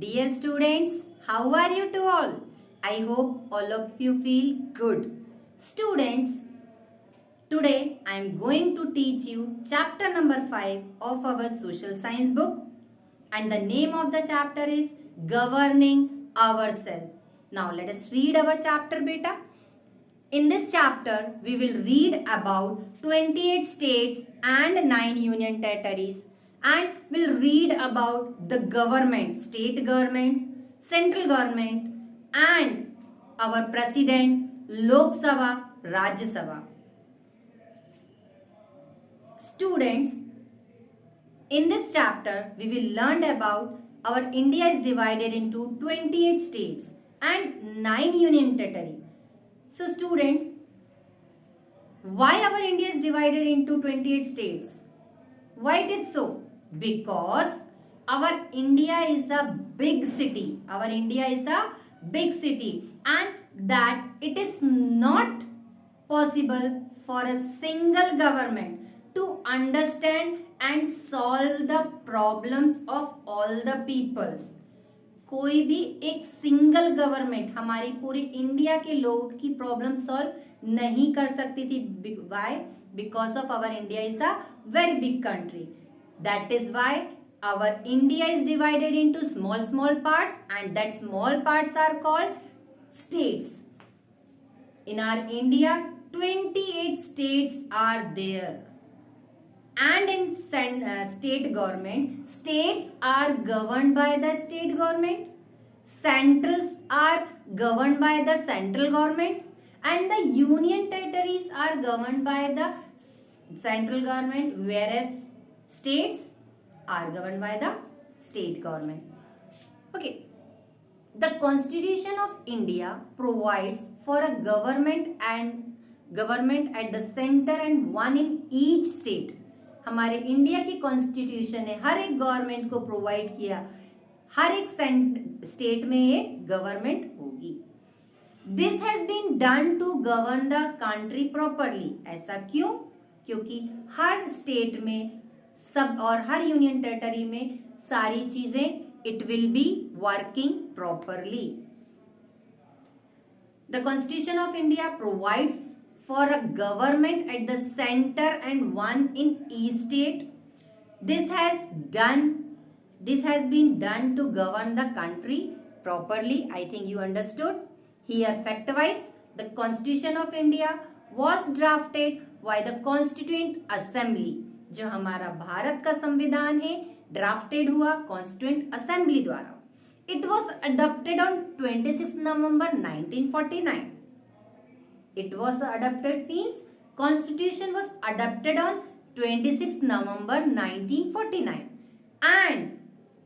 Dear students, how are you to all? I hope all of you feel good. Students, today I am going to teach you chapter number 5 of our social science book, and the name of the chapter is Governing Ourselves. Now let us read our chapter, beta. In this chapter, we will read about 28 states and 9 union territories, and we'll read about the government, state governments, central government, and our president, Lok Sabha, Rajya Sabha. Students, in this chapter, we will learn about our India is divided into 28 states and 9 union territories. So students, why our India is divided into 28 states? Why it is so? Because our India is a big city. Our India is a big city, and that it is not possible for a single government to understand and solve the problems of all the peoples. कोई भी एक single government हमारी पूरी India के लोगों की problem solve नहीं कर सकती थी. Why? Because of our India is a very big country. That is why our India is divided into small small parts, and that small parts are called states. In our India, 28 states are there. And in state government, states are governed by the state government, centrals are governed by the central government, and the union territories are governed by the central government, whereas states are governed by the state government. Okay. The Constitution of India provides for a government at the center and one in each state. हमारे India की constitution ने हर एक government को provide किया, हर एक state में एक government होगी. This has been done to govern the country properly. ऐसा क्यों? क्योंकि हर स्टेट में सब और हर यूनियन टेरिटरी में सारी चीजें it will be working properly. The Constitution of India provides for a government at the center and one in each state. This has been done to govern the country properly. I think you understood. Here, fact-wise, the Constitution of India was drafted by the Constituent Assembly. जो हमारा भारत का संविधान है, drafted हुआ constituent assembly द्वारा. It was adopted on 26 November 1949. It was adopted means constitution was adopted on 26 November 1949 and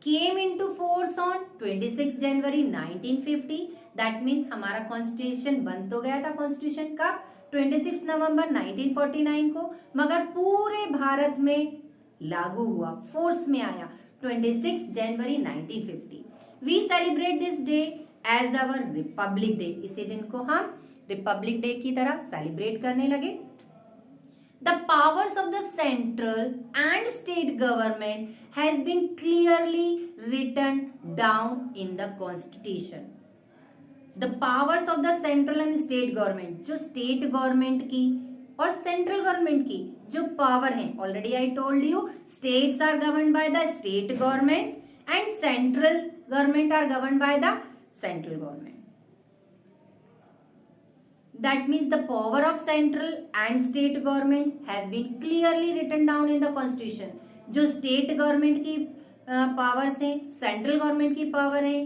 came into force on 26 जनवरी 1950. That means हमारा constitution बन तो गया था कॉन्स्टिट्यूशन का 26 नवंबर 1949 को, मगर पूरे भारत में लागू हुआ, फोर्स में आया 26 जनवरी 1950. We celebrate this day as our republic day. इसी दिन को हम रिपब्लिक डे की तरह सेलिब्रेट करने लगे. The powers of the central and state government has been clearly written down in the constitution. The powers of the central and state government, जो state government की और central government की जो power है, already I told you, states are governed by the state government and central government are governed by the central government. That means the power of central and state government have been clearly written down in the constitution. जो state government की powers हैं, central government की power है,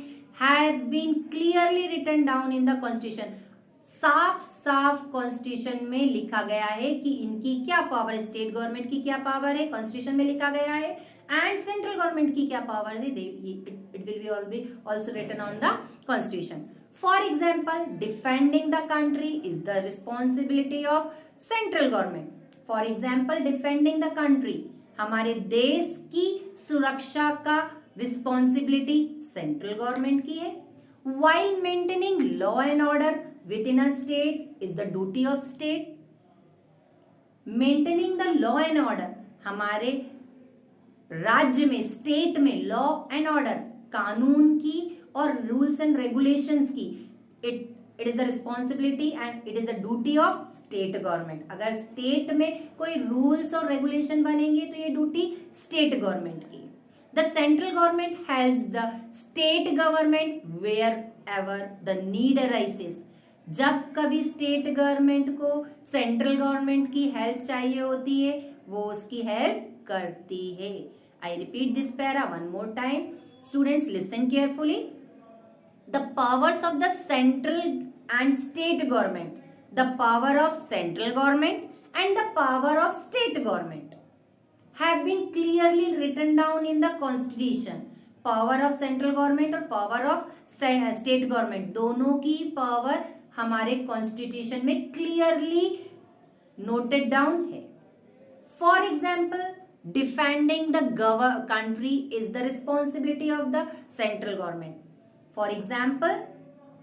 have been clearly written down in the constitution. साफ साफ constitution में लिखा गया है कि इनकी क्या पावर है, स्टेट गवर्नमेंट की क्या पावर है, कॉन्स्टिट्यूशन में लिखा गया है, एंड सेंट्रल गवर्नमेंट की क्या पावर है, it will be also written on the constitution. For example, defending the country is the responsibility of central government. For example, defending the country, हमारे देश की सुरक्षा का रिस्पॉन्सिबिलिटी सेंट्रल गवर्नमेंट की है. while maintaining law and order within a state is the duty of state. Maintaining the law and order, हमारे राज्य में, स्टेट में लॉ एंड ऑर्डर कानून की और रूल्स एंड रेगुलेशंस की it is the responsibility and it is the duty of state government. अगर state में कोई रूल्स और रेगुलेशन बनेंगे तो ये ड्यूटी स्टेट गवर्नमेंट की। The central government helps the state government wherever the need arises. जब कभी स्टेट गवर्नमेंट को सेंट्रल गवर्नमेंट की हेल्प चाहिए होती है वो उसकी हेल्प करती है। I repeat this para one more time, students listen carefully. The powers of the central and state government, the power of central government and the power of state government have been clearly written down in the constitution। Power of central government और power of state government दोनों की power हमारे constitution में clearly noted down है। For example, defending the country is the responsibility of the central government. For example,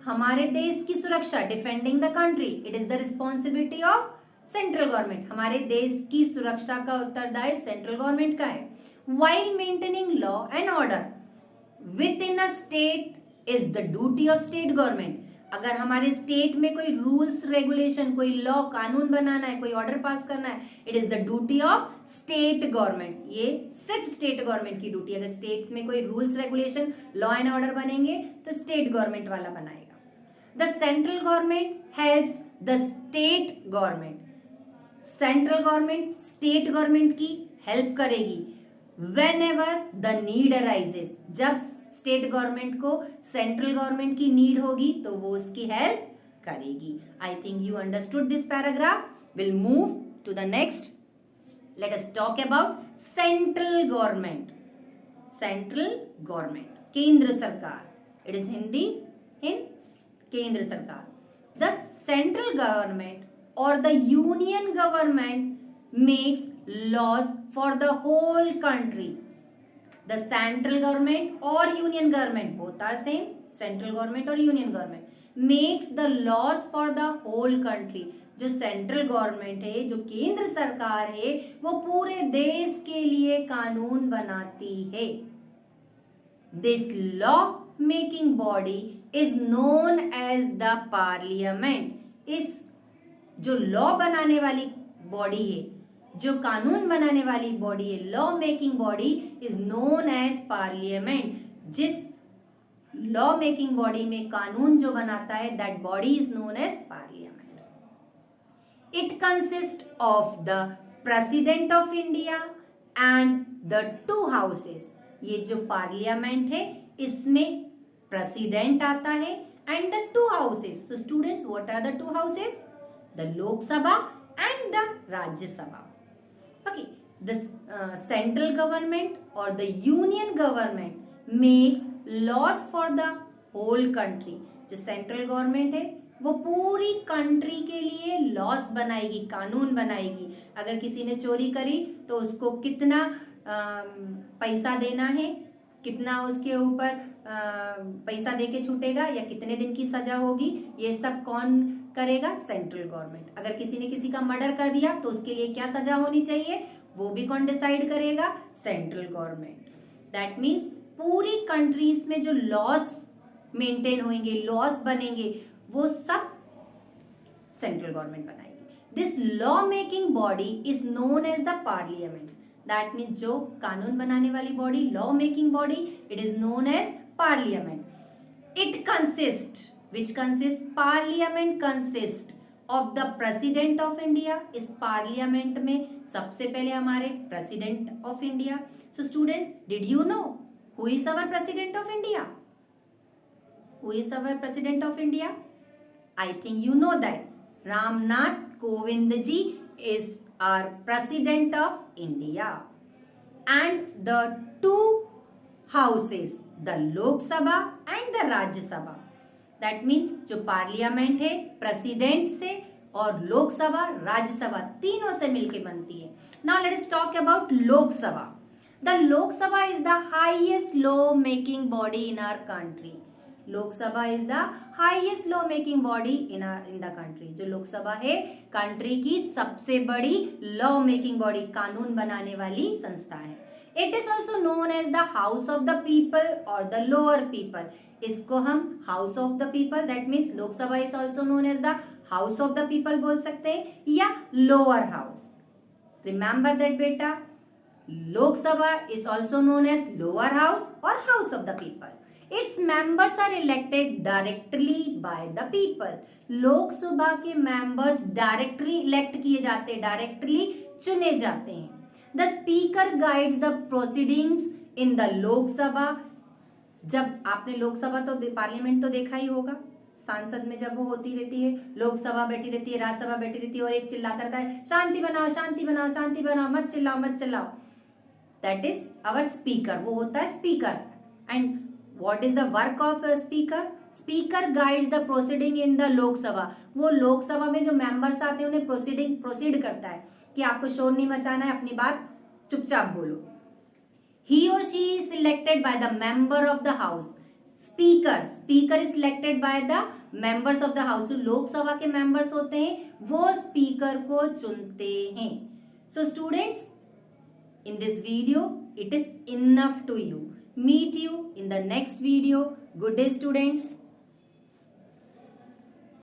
हमारे देश की सुरक्षा, defending the country, it is the responsibility of central government. हमारे देश की सुरक्षा का उत्तरदायी सेंट्रल गवर्नमेंट का है। While maintaining law and order with in a state is the duty of state government. अगर हमारे स्टेट में कोई रूल्स रेगुलेशन, कोई लॉ कानून बनाना है, कोई ऑर्डर पास करना है, it is the duty of state government. ये सिर्फ स्टेट गवर्नमेंट की ड्यूटी। अगर स्टेट्स में कोई rules regulation, law and order बनेंगे तो स्टेट गवर्नमेंट वाला बनाएगा। The central government helps the state government. Central government state government की हेल्प करेगी when ever the need arises. जब स्टेट गवर्नमेंट को सेंट्रल गवर्नमेंट की नीड होगी तो वो उसकी हेल्प करेगी। आई think you understood this paragraph. Will move to the next. Let us talk about central government. Central government, केंद्र सरकार। इट इज हिंदी इन केंद्र सरकार। The central government or the union government makes laws for the whole country। The central government or union government, both are same, central government और union government, makes the laws for the whole country। जो central government है, जो केंद्र सरकार है, वो पूरे देश के लिए कानून बनाती है। This law making body is known as the parliament। इस जो लॉ बनाने वाली बॉडी है, जो कानून बनाने वाली बॉडी है, law making body is known as parliament. जिस लॉ मेकिंग बॉडी में कानून जो बनाता है, that body is known as parliament. It consist of the president of India and the two houses. ये जो पार्लियामेंट है इसमें प्रेसिडेंट आता है and the two houses. So students, what are the two houses? The Lok Sabha and the Rajya Sabha। Okay, the central government or the union government makes laws for the whole country। जो central government है वो पूरी country के लिए loss बनाएगी, कानून बनाएगी। अगर किसी ने चोरी करी तो उसको कितना पैसा देना है, कितना उसके ऊपर पैसा देके छूटेगा या कितने दिन की सजा होगी, ये सब कौन करेगा? Central government. अगर किसी ने किसी का मर्डर कर दिया तो उसके लिए क्या सजा होनी चाहिए, वो भी कौन डिसाइड करेगा? Central government. दैट मीन्स पूरी कंट्रीज में जो लॉस मेंटेन होंगे, लॉस बनेंगे, वो सब सेंट्रल गवर्नमेंट बनाएगी। This law making body is known as the parliament. That means जो कानून बनाने वाली बॉडी, law making body, it is known as parliament. It consist, which consists, parliament consist of the president of India। इस parliament में सबसे पहले हमारे president of India. So students, did you know who is our president of India? Who is our president of India? I think you know that Ramnath Kovind ji is our president of India. And the two houses, the Lok Sabha and the Rajya Sabha. That means जो parliament है president से और लोकसभा, राज्यसभा तीनों से मिलके बनती है। Now let us talk about Lok Sabha. The Lok Sabha is the highest law making body in our country. Lok Sabha is the highest law making body in the country. जो लोकसभा है कंट्री की सबसे बड़ी लॉ मेकिंग बॉडी, कानून बनाने वाली संस्था है। It is also known as the house of the people और द लोअर पीपल। इसको हम house of the people, that means Lok Sabha is also known as the house of the people बोल सकते हैं, या लोअर हाउस। रिमेंबर दैट बेटा, Lok Sabha is also known as lower house और house of the people. Its members are elected directly by the people. Lok Sabha के members directly elect किए जाते हैं, डायरेक्टली चुने जाते हैं। The speaker guides the proceedings in the Lok Sabha. जब आपने लोकसभा तो पार्लियामेंट तो देखा ही होगा, सांसद में जब वो होती रहती है, लोकसभा बैठी रहती है, राज्यसभा बैठी रहती है और एक चिल्लाता रहता है शांति बनाओ शांति बनाओ शांति बनाओ, मत चिल्लाओ मत चिल्लाओ। दैट इज आवर स्पीकर, वो होता है speaker. And What is the work of a speaker? Speaker guides the proceeding in the Lok Sabha. वो लोकसभा में जो मेंबर्स आते हैं उन्हें प्रोसीड करता है कि आपको शोर नहीं मचाना है, अपनी बात चुपचाप बोलो। He or she is selected by the member of the house. Speaker is selected by the members of the house। जो लोकसभा के मेंबर्स होते हैं वो स्पीकर को चुनते हैं। So students, in this video, it is enough to you. Meet you in the next video. Good day, students.